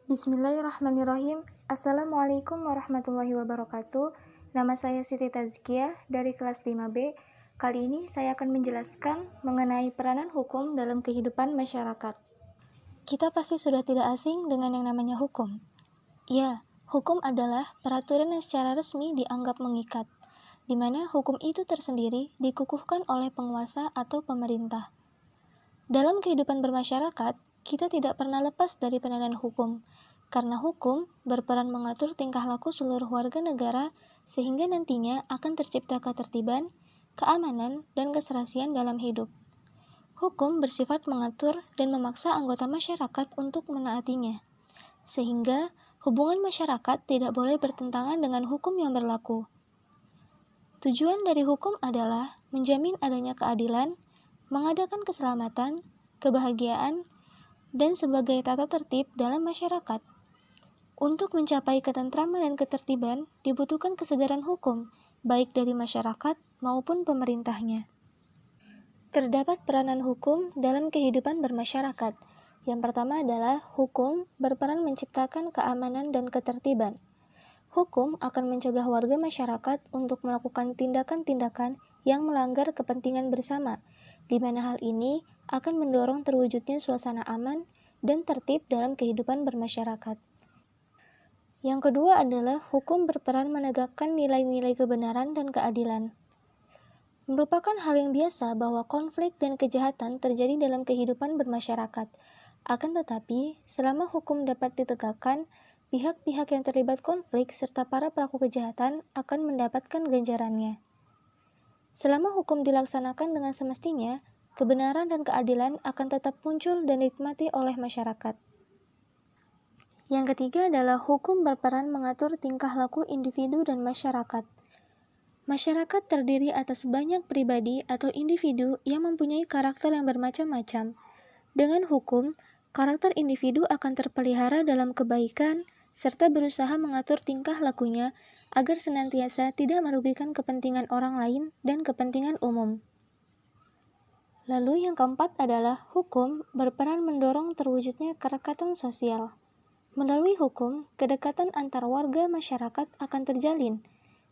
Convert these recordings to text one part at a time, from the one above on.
Bismillahirrahmanirrahim. Assalamualaikum warahmatullahi wabarakatuh. Nama saya Siti Tazkiyah dari kelas 5B. Kali ini saya akan menjelaskan mengenai peranan hukum dalam kehidupan masyarakat. Kita pasti sudah tidak asing dengan yang namanya hukum. Ya, hukum adalah peraturan yang secara resmi dianggap mengikat, di mana hukum itu tersendiri dikukuhkan oleh penguasa atau pemerintah. Dalam kehidupan bermasyarakat, kita tidak pernah lepas dari peranan hukum, karena hukum berperan mengatur tingkah laku seluruh warga negara sehingga nantinya akan tercipta ketertiban, keamanan, dan keserasian dalam hidup. Hukum bersifat mengatur dan memaksa anggota masyarakat untuk menaatinya, sehingga hubungan masyarakat tidak boleh bertentangan dengan hukum yang berlaku. Tujuan dari hukum adalah menjamin adanya keadilan, mengadakan keselamatan, kebahagiaan, dan sebagai tata tertib dalam masyarakat. Untuk mencapai ketentraman dan ketertiban, dibutuhkan kesadaran hukum, baik dari masyarakat maupun pemerintahnya. Terdapat peranan hukum dalam kehidupan bermasyarakat. Yang pertama adalah hukum berperan menciptakan keamanan dan ketertiban. Hukum akan mencegah warga masyarakat untuk melakukan tindakan-tindakan yang melanggar kepentingan bersama, di mana hal ini akan mendorong terwujudnya suasana aman dan tertib dalam kehidupan bermasyarakat. Yang kedua adalah hukum berperan menegakkan nilai-nilai kebenaran dan keadilan. Merupakan hal yang biasa bahwa konflik dan kejahatan terjadi dalam kehidupan bermasyarakat. Akan tetapi, selama hukum dapat ditegakkan, pihak-pihak yang terlibat konflik serta para pelaku kejahatan akan mendapatkan ganjarannya. Selama hukum dilaksanakan dengan semestinya, kebenaran dan keadilan akan tetap muncul dan dinikmati oleh masyarakat. Yang ketiga adalah hukum berperan mengatur tingkah laku individu dan masyarakat. Masyarakat terdiri atas banyak pribadi atau individu yang mempunyai karakter yang bermacam-macam. Dengan hukum, karakter individu akan terpelihara dalam kebaikan, serta berusaha mengatur tingkah lakunya agar senantiasa tidak merugikan kepentingan orang lain dan kepentingan umum. Lalu yang keempat adalah hukum berperan mendorong terwujudnya kerekatan sosial. Melalui hukum, kedekatan antar warga masyarakat akan terjalin.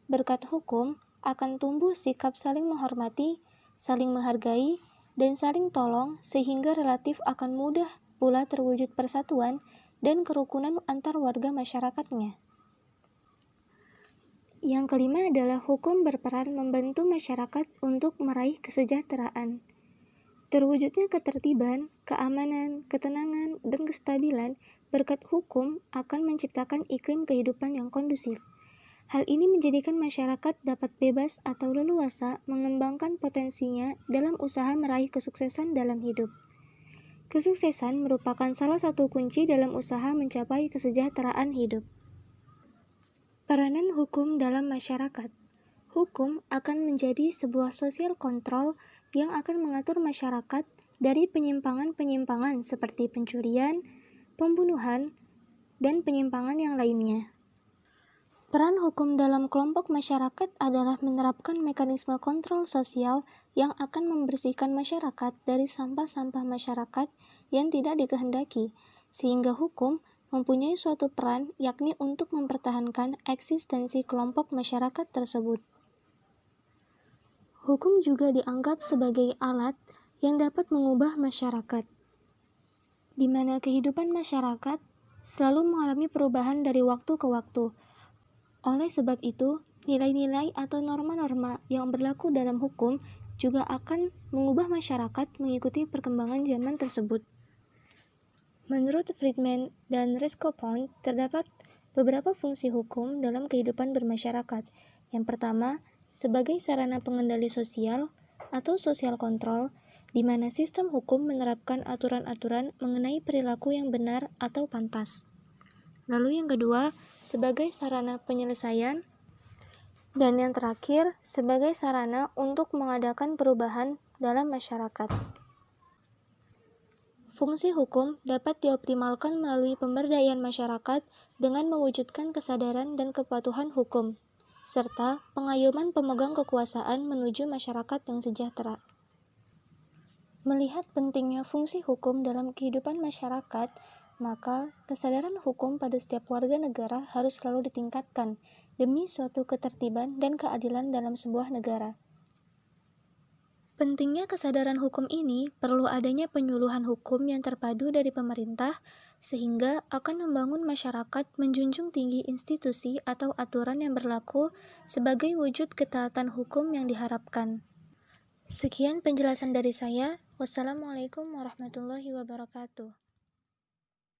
Berkat hukum, akan tumbuh sikap saling menghormati, saling menghargai, dan saling tolong sehingga relatif akan mudah pula terwujud persatuan dan kerukunan antar warga masyarakatnya. Yang kelima adalah hukum berperan membantu masyarakat untuk meraih kesejahteraan. Terwujudnya ketertiban, keamanan, ketenangan, dan kestabilan berkat hukum akan menciptakan iklim kehidupan yang kondusif. Hal ini menjadikan masyarakat dapat bebas atau leluasa mengembangkan potensinya dalam usaha meraih kesuksesan dalam hidup. Kesuksesan merupakan salah satu kunci dalam usaha mencapai kesejahteraan hidup. Peranan hukum dalam masyarakat. Hukum akan menjadi sebuah sosial kontrol yang akan mengatur masyarakat dari penyimpangan-penyimpangan seperti pencurian, pembunuhan, dan penyimpangan yang lainnya. Peran hukum dalam kelompok masyarakat adalah menerapkan mekanisme kontrol sosial yang akan membersihkan masyarakat dari sampah-sampah masyarakat yang tidak dikehendaki, sehingga hukum mempunyai suatu peran yakni untuk mempertahankan eksistensi kelompok masyarakat tersebut. Hukum juga dianggap sebagai alat yang dapat mengubah masyarakat, di mana kehidupan masyarakat selalu mengalami perubahan dari waktu ke waktu. Oleh sebab itu, nilai-nilai atau norma-norma yang berlaku dalam hukum juga akan mengubah masyarakat mengikuti perkembangan zaman tersebut. Menurut Friedman dan Rescopont, terdapat beberapa fungsi hukum dalam kehidupan bermasyarakat. Yang pertama, sebagai sarana pengendali sosial atau social control, di mana sistem hukum menerapkan aturan-aturan mengenai perilaku yang benar atau pantas. Lalu yang kedua, sebagai sarana penyelesaian, dan yang terakhir, sebagai sarana untuk mengadakan perubahan dalam masyarakat. Fungsi hukum dapat dioptimalkan melalui pemberdayaan masyarakat dengan mewujudkan kesadaran dan kepatuhan hukum, serta pengayoman pemegang kekuasaan menuju masyarakat yang sejahtera. Melihat pentingnya fungsi hukum dalam kehidupan masyarakat, Maka, kesadaran hukum pada setiap warga negara harus selalu ditingkatkan demi suatu ketertiban dan keadilan dalam sebuah negara. Pentingnya kesadaran hukum ini perlu adanya penyuluhan hukum yang terpadu dari pemerintah, sehingga akan membangun masyarakat menjunjung tinggi institusi atau aturan yang berlaku sebagai wujud ketaatan hukum yang diharapkan. Sekian penjelasan dari saya. Wassalamualaikum warahmatullahi wabarakatuh.